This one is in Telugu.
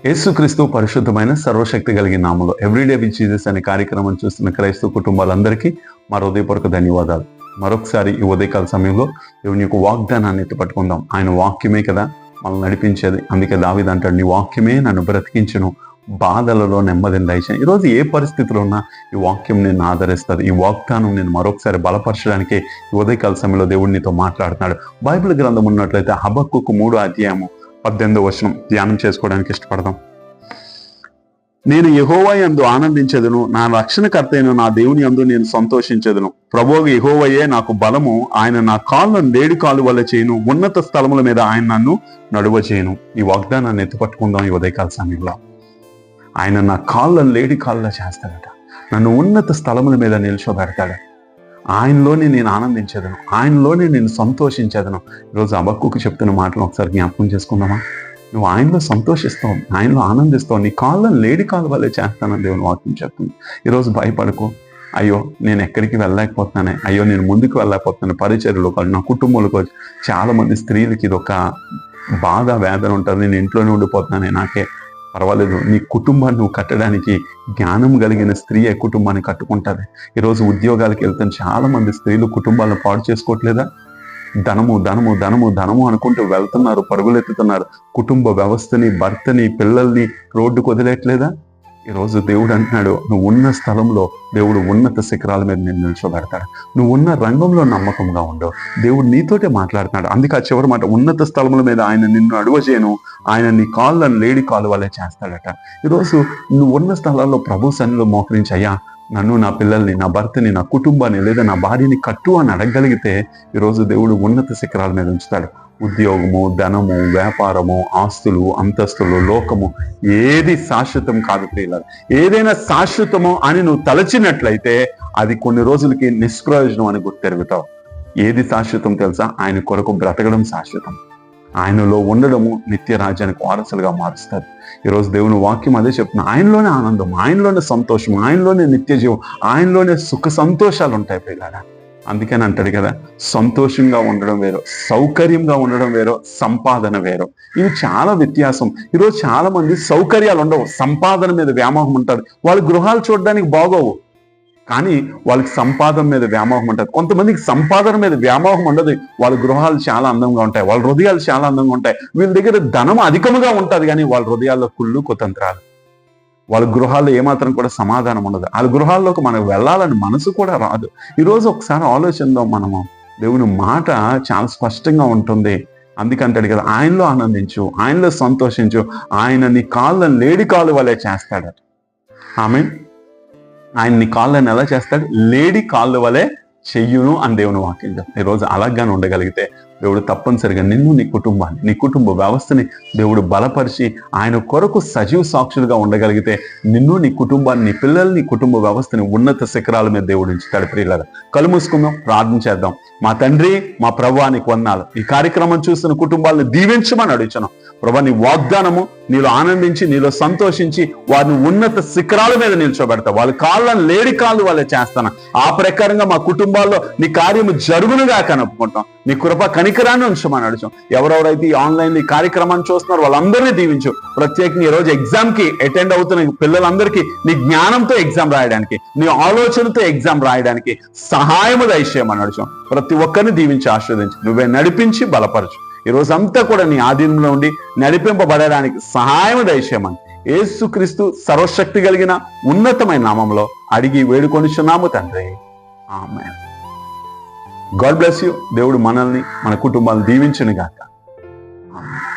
యేసుక్రీస్తు పరిశుద్ధమైన సర్వశక్తి కలిగిన నామములో ఎవ్రీడే విత్ జీసస్ అనే కార్యక్రమం చూస్తున్న క్రైస్తవ కుటుంబాలందరికీ మా హృదయపూర్వక ధన్యవాదాలు. మరొకసారి ఈ ఉదయకాల సమయంలో దేవుని యొక్క వాగ్దానాన్ని ఎత్తుపట్టుకుందాం. ఆయన వాక్యమే కదా మనల్ని నడిపించేది. అందుకే దావీదు అంటాడు, నీ వాక్యమే నన్ను బ్రతికించును, బాధలలో నెమ్మదిని దయచేయను. ఈరోజు ఏ పరిస్థితిలో ఉన్నా ఈ వాక్యం నేను ఆదరిస్తుంది. ఈ వాగ్దానం నేను మరొకసారి బలపరచడానికి ఈ ఉదయకాల సమయంలో దేవుడు నీతో మాట్లాడుతున్నాడు. బైబిల్ గ్రంథం ఉన్నట్లయితే హబక్కూకు 3:18 ధ్యానం చేసుకోవడానికి ఇష్టపడదాం. నేను యెహోవా యందు ఆనందించెదను, నా రక్షణకర్త అయిన నా దేవుని యందు నేను సంతోషించెదను. ప్రభువు యెహోవాయే నాకు బలము, ఆయన నా కాళ్ళను లేడి కాలు వల్ల చేయను, ఉన్నత స్థలముల మీద ఆయన నన్ను నడువ చేయను. ఈ వాగ్దానాన్ని ఎత్తుపట్టుకుందాం. ఈ ఉదయకాల సమయంలో ఆయన నా కాళ్ళను లేడి కాళ్ళ చేస్తాడట, నన్ను ఉన్నత స్థలముల మీద నిల్చోబెడతాడు. ఆయనలోనే నేను ఆనందించేదను, ఆయనలోనే నేను సంతోషించేదను. ఈరోజు హబక్కూకు చెప్తున్న మాటలు ఒకసారి జ్ఞాపకం చేసుకుందామా? నువ్వు ఆయనలో సంతోషిస్తావు, ఆయనలో ఆనందిస్తావు, నీ కాళ్ళను లేడి కాళ్ళ వల్లే చేస్తానని దేవుని వాక్యం చెప్తుంది. ఈరోజు భయపడకు, అయ్యో నేను ఎక్కడికి వెళ్ళలేకపోతున్నానే, అయ్యో నేను ముందుకు వెళ్ళలేకపోతున్నాను, పరిచర్యలో కాదు, నా కుటుంబంలో కాదు. చాలా మంది స్త్రీలకి ఇది ఒక బాధ, వేదన ఉంటుంది. నేను ఇంట్లోనే ఉండిపోతున్నానే, నాకే పర్వాలేదు. నీ కుటుంబాన్ని నువ్వు కట్టడానికి జ్ఞానం కలిగిన స్త్రీయే కుటుంబాన్ని కట్టుకుంటుంది. ఈరోజు ఉద్యోగాలకు వెళ్తున్న చాలా మంది స్త్రీలు కుటుంబాలను పాడు చేసుకోవట్లేదా? ధనము ధనము ధనము ధనము అనుకుంటూ వెళ్తున్నారు, పరుగులెత్తుతున్నారు. కుటుంబ వ్యవస్థని, భర్తని, పిల్లల్ని రోడ్డుకు వదిలేట్లేదా? ఈరోజు దేవుడు అంటున్నాడు, నువ్వు ఉన్న స్థలంలో దేవుడు ఉన్నత శిఖరాల మీద నేను నిల్చోబెడతాడు. నువ్వు ఉన్న రంగంలో నమ్మకంగా ఉండవు. దేవుడు నీతోటే మాట్లాడుతున్నాడు. అందుకే ఆ చివరి మాట, ఉన్నత స్థలముల మీద ఆయన నిన్ను అడువ చేయను, ఆయన నీ కాళ్ళను లేడి కాలు వల్లే చేస్తాడట. ఈరోజు నువ్వు ఉన్న స్థలాల్లో ప్రభు సన్నిధిలో మోకరించి, అయ్యా నన్ను, నా పిల్లల్ని, నా భర్తని, నా కుటుంబాన్ని లేదా నా భార్యని కట్టు అని అడగగలిగితే ఈరోజు దేవుడు ఉన్నత శిఖరాల మీద ఉంచుతాడు. ఉద్యోగము, ధనము, వ్యాపారము, ఆస్తులు, అంతస్తులు, లోకము ఏది శాశ్వతం కాదు ప్రియులారా. ఏదైనా శాశ్వతము అని నువ్వు తలచినట్లయితే అది కొన్ని రోజులకి నిష్ప్రయోజనం అని గుర్తెరుగుతావు. ఏది శాశ్వతం తెలుసా? ఆయన కొరకు బ్రతకడం శాశ్వతం. ఆయనలో ఉండడము నిత్య రాజ్యానికి వారసులుగా మారుస్తారు. ఈరోజు దేవుని వాక్యం అదే చెప్తున్నా. ఆయనలోనే ఆనందం, ఆయనలోనే సంతోషం, ఆయనలోనే నిత్య జీవం, ఆయనలోనే సుఖ సంతోషాలు ఉంటాయి పిల్లారా. అందుకని అంటాడు కదా, సంతోషంగా ఉండడం వేరు, సౌకర్యంగా ఉండడం వేరు, సంపాదన వేరు. ఇవి చాలా వ్యత్యాసం. ఈరోజు చాలా మంది సౌకర్యాలు ఉండవు, సంపాదన మీద వ్యామోహం ఉంటారు. వాళ్ళ గృహాలు చూడడానికి బాగోవు, కానీ వాళ్ళకి సంపాదన మీద వ్యామోహం ఉంటుంది. కొంతమందికి సంపాదన మీద వ్యామోహం ఉండదు, వాళ్ళ గృహాలు చాలా అందంగా ఉంటాయి, వాళ్ళ హృదయాలు చాలా అందంగా ఉంటాయి. వీళ్ళ దగ్గర ధనం అధికముగా ఉంటుంది, కానీ వాళ్ళ హృదయాల్లో కుళ్ళు కుతంత్రాలు. వాళ్ళ గృహాల్లో ఏమాత్రం కూడా సమాధానం ఉండదు. వాళ్ళ గృహాల్లోకి మనకు వెళ్ళాలని మనసు కూడా రాదు. ఈరోజు ఒకసారి ఆలోచిద్దాం మనము. దేవుని మాట చాలా స్పష్టంగా ఉంటుంది. అందుకంటాడు కదా, ఆయనలో ఆనందించు, ఆయనలో సంతోషించు, ఆయన నీ కాళ్ళను లేడి కాలు వల్లే చేస్తాడట. ఆమేన్. ఆయన నీ కాళ్ళని ఎలా చేస్తాడు? లేడి కాళ్ళ వలె చెయ్యును అని దేవుని వాక్యం చెప్తాడు. ఈరోజు అలాగానే ఉండగలిగితే దేవుడు తప్పనిసరిగా నిన్ను, నీ కుటుంబాన్ని, నీ కుటుంబ వ్యవస్థని దేవుడు బలపరిచి ఆయన కొరకు సజీవ సాక్షులుగా ఉండగలిగితే నిన్ను, నీ కుటుంబాన్ని, నీ పిల్లల్ని, కుటుంబ వ్యవస్థని ఉన్నత శిఖరాల మీద దేవుడు ఉంచుతాడు. ప్రియులారా, కళ్ళు మూసుకుందాం, ప్రార్థన చేద్దాం. మా తండ్రి, మా ప్రభువా నీకు వందనాలు. ఈ కార్యక్రమం చూస్తున్న కుటుంబాలను దీవించమని అడుగుతున్నాం. ప్రభా, నీ వాగ్దానము నీలో ఆనందించి, నీలో సంతోషించి వారిని ఉన్నత శిఖరాల మీద నిల్చోబెడతా. వాళ్ళ కాళ్ళను లేడి కాళ్ళు వాళ్ళే చేస్తాను. ఆ ప్రకారంగా మా కుటుంబాల్లో నీ కార్యము జరుగునుగా కనుక్కుంటాం. నీ కృప కనికరాన్ని ఉంచమని అడుగుతాం. ఎవరెవరైతే ఈ ఆన్లైన్ ఈ కార్యక్రమాన్ని చూస్తున్నారో వాళ్ళందరినీ దీవించు. ప్రత్యేకంగా ఈ రోజు ఎగ్జామ్ కి అటెండ్ అవుతున్న పిల్లలందరికీ నీ జ్ఞానంతో ఎగ్జామ్ రాయడానికి, నీ ఆలోచనతో ఎగ్జామ్ రాయడానికి సహాయము దయచేయమని అడుగుతాం. ప్రతి ఒక్కరిని దీవించి ఆశీర్వదించి నువ్వే నడిపించి బలపరచు. ఈ రోజు అంతా కూడా నీ ఆధీనంలో ఉండి నడిపింపబడడానికి సహాయం దయచేయమని యేసుక్రీస్తు సర్వశక్తి కలిగిన ఉన్నతమైన నామంలో అడిగి వేడుకొనిచున్నాము తండ్రి. ఆమేన్. God bless you. దేవుడు మనల్ని, మన కుటుంబాలను దీవించును గాక. ఆమేన్.